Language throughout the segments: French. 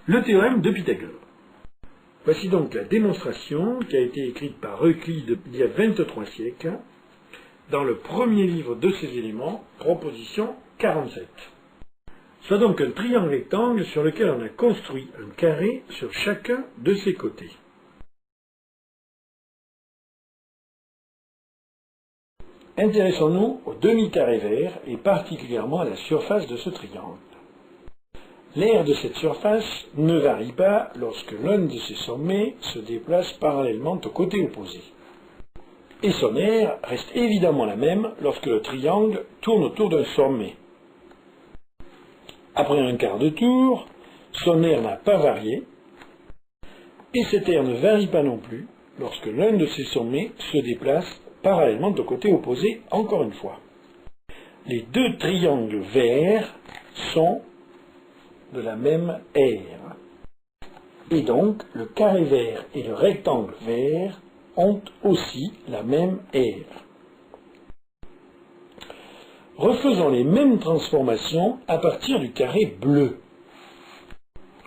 Le théorème de Pythagore. Voici donc la démonstration qui a été écrite par Euclide il y a 23 siècles, dans le premier livre de ces éléments, proposition 47. Soit donc un triangle rectangle sur lequel on a construit un carré sur chacun de ses côtés. Intéressons-nous au demi-carré vert et particulièrement à la surface de ce triangle. L'aire de cette surface ne varie pas lorsque l'un de ses sommets se déplace parallèlement au côté opposé. Et son aire reste évidemment la même lorsque le triangle tourne autour d'un sommet. Après un quart de tour, son aire n'a pas varié, et cette aire ne varie pas non plus lorsque l'un de ses sommets se déplace parallèlement au côté opposé encore une fois. Les deux triangles verts sont de la même aire. Et donc, le carré vert et le rectangle vert ont aussi la même aire. Refaisons les mêmes transformations à partir du carré bleu.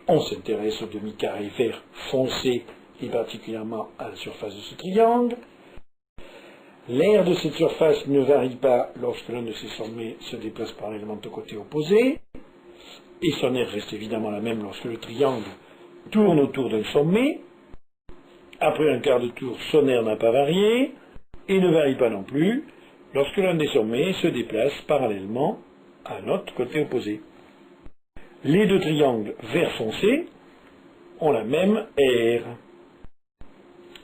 On s'intéresse au demi-carré vert foncé et particulièrement à la surface de ce triangle. L'aire de cette surface ne varie pas lorsque l'un de ses sommets se déplace parallèlement au côté opposé. Et son aire reste évidemment la même lorsque le triangle tourne autour d'un sommet. Après un quart de tour, son aire n'a pas varié, et ne varie pas non plus lorsque l'un des sommets se déplace parallèlement à l'autre côté opposé. Les deux triangles vert foncé ont la même aire.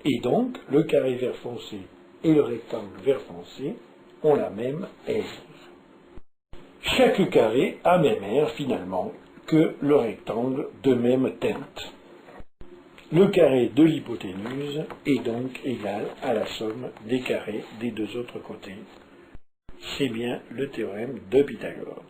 Et donc, le carré vert foncé et le rectangle vert foncé ont la même aire. Chaque carré a même aire finalement que le rectangle de même teinte. Le carré de l'hypoténuse est donc égal à la somme des carrés des deux autres côtés. C'est bien le théorème de Pythagore.